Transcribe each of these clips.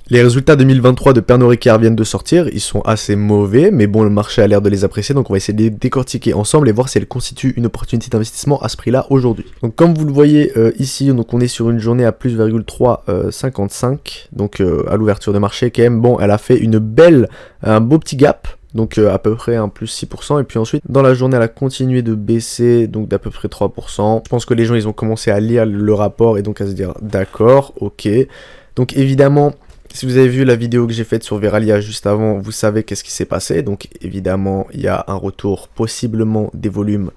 Les résultats 2023 de Pernod Ricard viennent de sortir, ils sont assez mauvais, mais bon, le marché a l'air de les apprécier, donc on va essayer de les décortiquer ensemble et voir si elles constituent une opportunité d'investissement à ce prix-là aujourd'hui. Donc comme vous le voyez ici, donc on est sur une journée à plus 0,355, donc à l'ouverture de marché quand même, bon, elle a fait un beau petit gap, donc à peu près un plus 6%, et puis ensuite, dans la journée, elle a continué de baisser, donc d'à peu près 3%. Je pense que les gens, ils ont commencé à lire le rapport et donc à se dire, d'accord, ok. Donc évidemment, si vous avez vu la vidéo que j'ai faite sur Veralia juste avant, vous savez qu'est-ce qui s'est passé. Donc évidemment, il y a un retour possiblement des volumes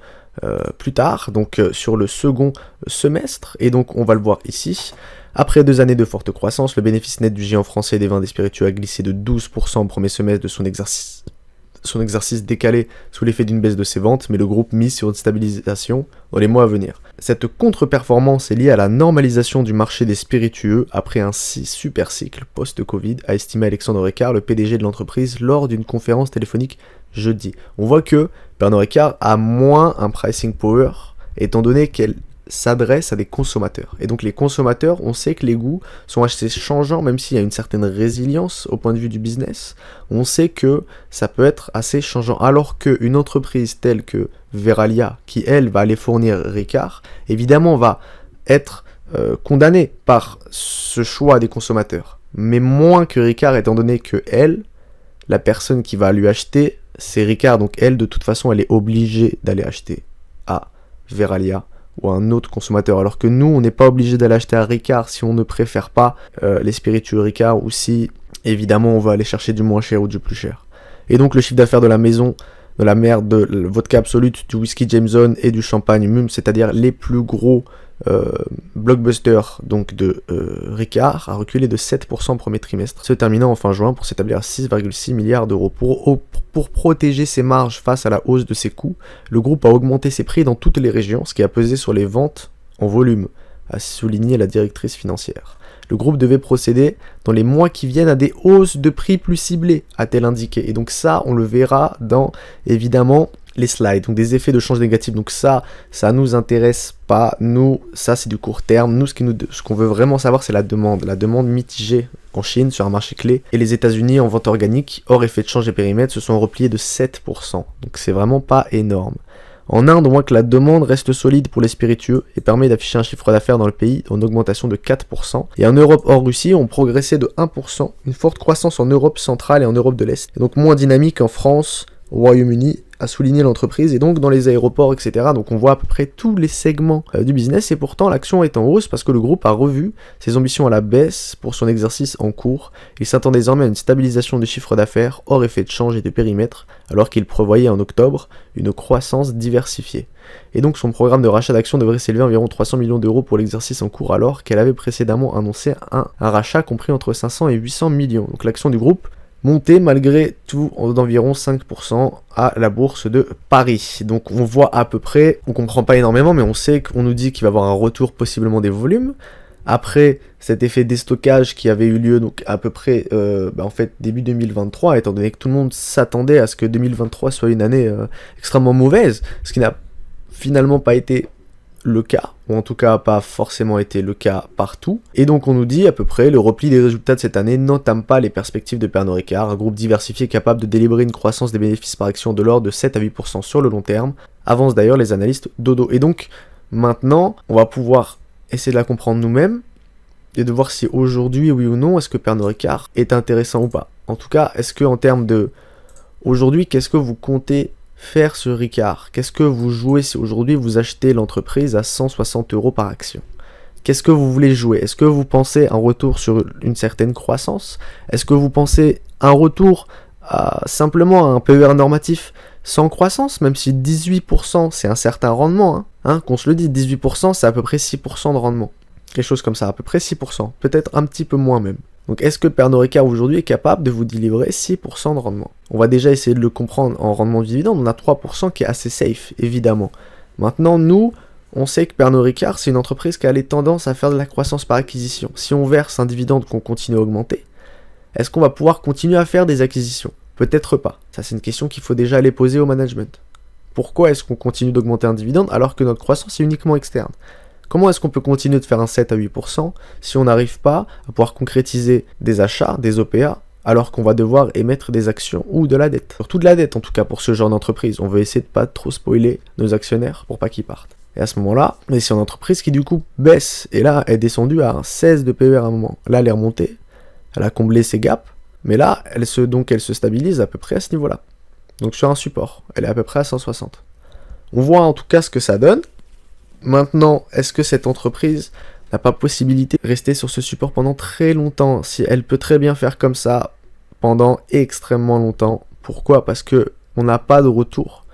plus tard, donc sur le second semestre. Et donc on va le voir ici. Après 2 années de forte croissance, le bénéfice net du géant français des vins et des spiritueux a glissé de 12% au premier semestre de son exercice décalé sous l'effet d'une baisse de ses ventes, mais le groupe mise sur une stabilisation dans les mois à venir. Cette contre-performance est liée à la normalisation du marché des spiritueux après un super cycle post-Covid, a estimé Alexandre Ricard, le PDG de l'entreprise, lors d'une conférence téléphonique jeudi. On voit que Pernod Ricard a moins un pricing power, étant donné qu'elle s'adresse à des consommateurs. Et donc les consommateurs, on sait que les goûts sont assez changeants, même s'il y a une certaine résilience au point de vue du business, on sait que ça peut être assez changeant. Alors qu'une entreprise telle que Veralia, qui elle va aller fournir Ricard, évidemment va être condamnée par ce choix des consommateurs. Mais moins que Ricard, étant donné que elle, la personne qui va lui acheter, c'est Ricard. Donc elle, de toute façon, elle est obligée d'aller acheter à Veralia ou à un autre consommateur, alors que nous, on n'est pas obligé d'aller acheter à Ricard si on ne préfère pas les spiritueux Ricard, ou si, évidemment, on va aller chercher du moins cher ou du plus cher. Et donc, le chiffre d'affaires de la maison, de la mer, de la vodka absolute, du whisky Jameson et du champagne Mumm, c'est-à-dire les plus gros blockbusters donc de Ricard, a reculé de 7% au premier trimestre, se terminant en fin juin pour s'établir à 6,6 milliards d'euros. Pour protéger ses marges face à la hausse de ses coûts, le groupe a augmenté ses prix dans toutes les régions, ce qui a pesé sur les ventes en volume, a souligné la directrice financière. Le groupe devait procéder dans les mois qui viennent à des hausses de prix plus ciblées, a-t-elle indiqué. Et donc ça, on le verra dans, évidemment, les slides, donc des effets de change négatifs. Donc ça nous intéresse pas. Nous, ça c'est du court terme. Nous, ce qu'on veut vraiment savoir, c'est la demande. La demande mitigée en Chine sur un marché clé. Et les États-Unis en vente organique, hors effet de change et périmètre, se sont repliés de 7%. Donc c'est vraiment pas énorme. En Inde, on voit que la demande reste solide pour les spiritueux et permet d'afficher un chiffre d'affaires dans le pays en augmentation de 4%. Et en Europe hors Russie, on progressait de 1%, une forte croissance en Europe centrale et en Europe de l'Est. Et donc moins dynamique en France, au Royaume-Uni, a souligné l'entreprise, et donc dans les aéroports, etc. Donc on voit à peu près tous les segments du business, et pourtant l'action est en hausse parce que le groupe a revu ses ambitions à la baisse pour son exercice en cours. Il s'attend désormais à une stabilisation du chiffre d'affaires hors effet de change et de périmètre, alors qu'il prévoyait en octobre une croissance diversifiée. Et donc son programme de rachat d'actions devrait s'élever à environ 300 millions d'euros pour l'exercice en cours, alors qu'elle avait précédemment annoncé un rachat compris entre 500 et 800 millions. Donc l'action du groupe monté malgré tout d'environ 5% à la bourse de Paris. Donc on voit à peu près, on comprend pas énormément, mais on sait qu'on nous dit qu'il va y avoir un retour possiblement des volumes. Après cet effet déstockage qui avait eu lieu donc à peu près en fait début 2023, étant donné que tout le monde s'attendait à ce que 2023 soit une année extrêmement mauvaise, ce qui n'a finalement pas été le cas, ou en tout cas pas forcément été le cas partout. Et donc on nous dit à peu près le repli des résultats de cette année n'entame pas les perspectives de Pernod Ricard, un groupe diversifié capable de délivrer une croissance des bénéfices par action de l'ordre de 7 à 8% sur le long terme, avancent d'ailleurs les analystes Dodo. Et donc maintenant on va pouvoir essayer de la comprendre nous-mêmes et de voir si aujourd'hui, oui ou non, est-ce que Pernod Ricard est intéressant ou pas. En tout cas, est-ce que en termes de aujourd'hui, qu'est-ce que vous comptez faire sur Ricard? Qu'est-ce que vous jouez si aujourd'hui vous achetez l'entreprise à 160 € par action? Qu'est-ce que vous voulez jouer? Est-ce que vous pensez un retour sur une certaine croissance? Est-ce que vous pensez un retour à simplement un PER normatif sans croissance, même si 18% c'est un certain rendement, qu'on se le dit, 18% c'est à peu près 6% de rendement. Quelque chose comme ça, à peu près 6%, peut-être un petit peu moins même. Donc est-ce que Pernod Ricard aujourd'hui est capable de vous délivrer 6% de rendement? On va déjà essayer de le comprendre en rendement de dividende, on a 3% qui est assez safe, évidemment. Maintenant, nous, on sait que Pernod Ricard, c'est une entreprise qui a les tendances à faire de la croissance par acquisition. Si on verse un dividende qu'on continue à augmenter, est-ce qu'on va pouvoir continuer à faire des acquisitions? Peut-être pas. Ça, c'est une question qu'il faut déjà aller poser au management. Pourquoi est-ce qu'on continue d'augmenter un dividende alors que notre croissance est uniquement externe? Comment est-ce qu'on peut continuer de faire un 7 à 8% si on n'arrive pas à pouvoir concrétiser des achats, des OPA, alors qu'on va devoir émettre des actions ou de la dette. Surtout de la dette en tout cas pour ce genre d'entreprise. On veut essayer de pas trop spoiler nos actionnaires pour pas qu'ils partent. Et à ce moment-là, on est sur une entreprise qui du coup baisse. Et là, elle est descendue à un 16 de PER à un moment. Là, elle est remontée. Elle a comblé ses gaps. Mais là, elle se stabilise à peu près à ce niveau-là. Donc sur un support. Elle est à peu près à 160. On voit en tout cas ce que ça donne. Maintenant, est-ce que cette entreprise n'a pas possibilité de rester sur ce support pendant très longtemps? Si elle peut très bien faire comme ça pendant extrêmement longtemps. Pourquoi? Parce que on n'a pas de retour.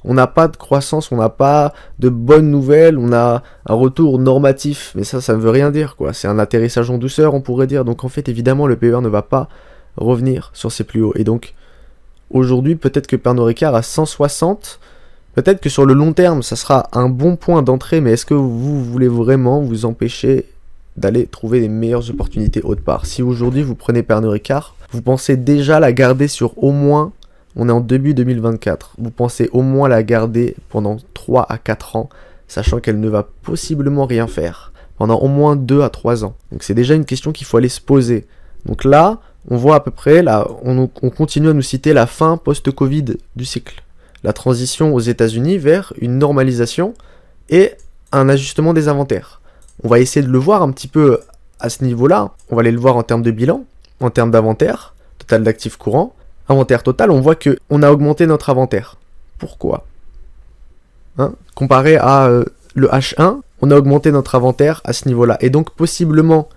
On n'a pas de croissance, on n'a pas de bonnes nouvelles, on a un retour normatif, mais ça ne veut rien dire, quoi. C'est un atterrissage en douceur, on pourrait dire. Donc en fait, évidemment, le PER ne va pas revenir sur ses plus hauts. Et donc, aujourd'hui, peut-être que Pernod Ricard à 160, peut-être que sur le long terme, ça sera un bon point d'entrée, mais est-ce que vous voulez vraiment vous empêcher d'aller trouver les meilleures opportunités autre part? Si aujourd'hui, vous prenez Pernod Ricard, vous pensez déjà la garder sur au moins... On est en début 2024. Vous pensez au moins la garder pendant 3 à 4 ans, sachant qu'elle ne va possiblement rien faire pendant au moins 2 à 3 ans. Donc c'est déjà une question qu'il faut aller se poser. Donc là, on voit à peu près, là, on continue à nous citer la fin post-Covid du cycle. La transition aux États-Unis vers une normalisation et un ajustement des inventaires. On va essayer de le voir un petit peu à ce niveau-là. On va aller le voir en termes de bilan, en termes d'inventaire, total d'actifs courants. Inventaire total, on voit qu'on a augmenté notre inventaire. Pourquoi? Comparé à le H1, on a augmenté notre inventaire à ce niveau-là. Et donc, possiblement,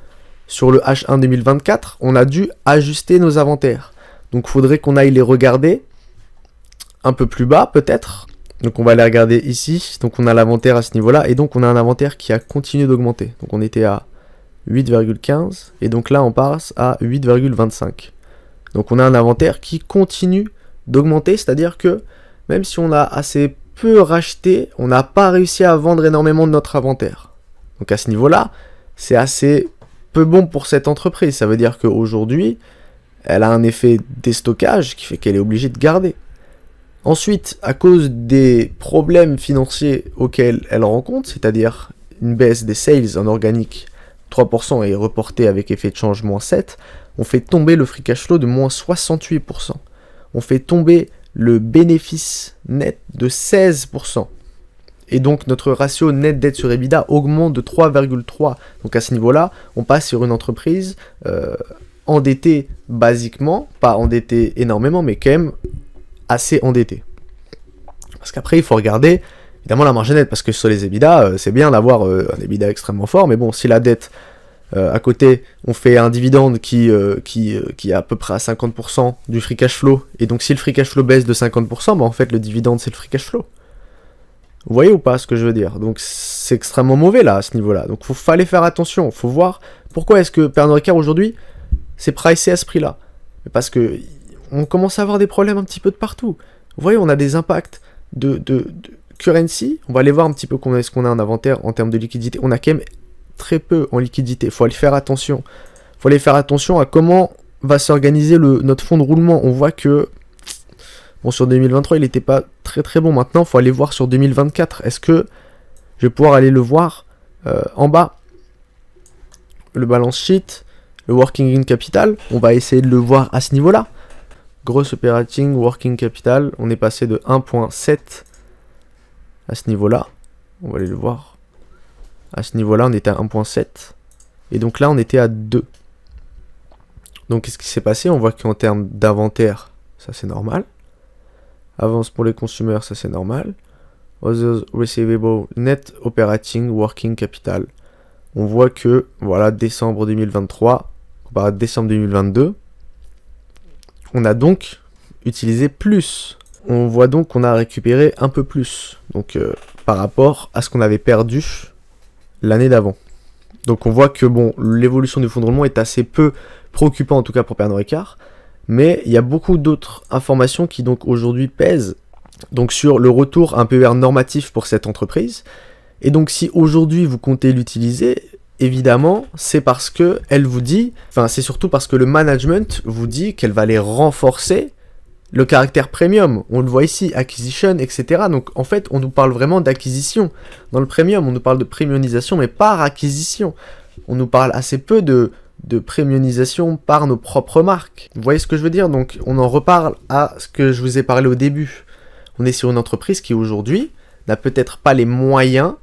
sur le H1 2024, on a dû ajuster nos inventaires. Donc, il faudrait qu'on aille les regarder un peu plus bas, peut-être. Donc, on va les regarder ici. Donc, on a l'inventaire à ce niveau-là. Et donc, on a un inventaire qui a continué d'augmenter. Donc, on était à 8,15. Et donc là, on passe à 8,25. Donc on a un inventaire qui continue d'augmenter, c'est-à-dire que même si on a assez peu racheté, on n'a pas réussi à vendre énormément de notre inventaire. Donc à ce niveau-là, c'est assez peu bon pour cette entreprise. Ça veut dire qu'aujourd'hui, elle a un effet déstockage qui fait qu'elle est obligée de garder. Ensuite, à cause des problèmes financiers auxquels elle rencontre, c'est-à-dire une baisse des sales en organique 3% et reporté avec effet de change moins 7%, on fait tomber le free cash flow de moins 68%. On fait tomber le bénéfice net de 16%. Et donc notre ratio net dette sur EBITDA augmente de 3,3. Donc à ce niveau-là, on passe sur une entreprise endettée basiquement, pas endettée énormément, mais quand même assez endettée. Parce qu'après, il faut regarder évidemment la marge nette, parce que sur les EBITDA, c'est bien d'avoir un EBITDA extrêmement fort, mais bon, si la dette... à côté, on fait un dividende qui est à peu près à 50% du free cash flow. Et donc, si le free cash flow baisse de 50%, bah en fait, le dividende, c'est le free cash flow. Vous voyez ou pas ce que je veux dire? Donc, c'est extrêmement mauvais, là, à ce niveau-là. Donc, fallait faire attention. Il faut voir pourquoi est-ce que Pernod Ricard, aujourd'hui, c'est pricé à ce prix-là. Parce que on commence à avoir des problèmes un petit peu de partout. Vous voyez, on a des impacts de currency. On va aller voir un petit peu combien est-ce qu'on a en inventaire en termes de liquidité. On a quand même très peu en liquidité, il faut aller faire attention. Il faut aller faire attention à comment va s'organiser notre fonds de roulement. On voit que bon, sur 2023, il n'était pas très très bon. Maintenant, il faut aller voir sur 2024. Est-ce que je vais pouvoir aller le voir en bas? Le balance sheet, le working in capital, on va essayer de le voir à ce niveau-là. Gross operating working capital, on est passé de 1.7 à ce niveau-là. On va aller le voir. À ce niveau-là, on était à 1.7. Et donc là, on était à 2. Donc, qu'est-ce qui s'est passé? On voit qu'en termes d'inventaire, ça c'est normal. Avance pour les consommateurs, ça c'est normal. Others receivable, net operating working capital. On voit que, voilà, décembre 2023, comparé à décembre 2022, on a donc utilisé plus. On voit donc qu'on a récupéré un peu plus. Donc, par rapport à ce qu'on avait perdu l'année d'avant. Donc on voit que bon, l'évolution du fonds de roulement est assez peu préoccupante, en tout cas pour Pernod Ricard, mais il y a beaucoup d'autres informations qui donc aujourd'hui pèsent donc sur le retour à un PER normatif pour cette entreprise. Et donc si aujourd'hui vous comptez l'utiliser, évidemment, c'est parce que elle vous dit, enfin c'est surtout parce que le management vous dit qu'elle va aller renforcer Le caractère premium, on le voit ici, acquisition, etc. Donc en fait, on nous parle vraiment d'acquisition. Dans le premium, on nous parle de premiumisation, mais par acquisition. On nous parle assez peu de premiumisation par nos propres marques. Vous voyez ce que je veux dire? Donc on en reparle à ce que je vous ai parlé au début. On est sur une entreprise qui aujourd'hui n'a peut-être pas les moyens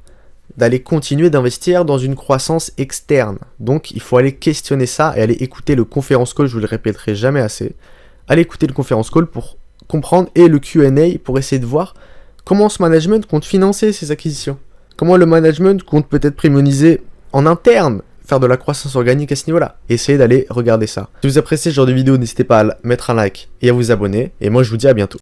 d'aller continuer d'investir dans une croissance externe. Donc il faut aller questionner ça et aller écouter le conference call, je vous le répéterai jamais assez. Allez écouter le conference call pour comprendre et le Q&A pour essayer de voir comment ce management compte financer ces acquisitions. Comment le management compte peut-être prémoniser en interne, faire de la croissance organique à ce niveau-là. Essayez d'aller regarder ça. Si vous appréciez ce genre de vidéo, n'hésitez pas à mettre un like et à vous abonner. Et moi je vous dis à bientôt.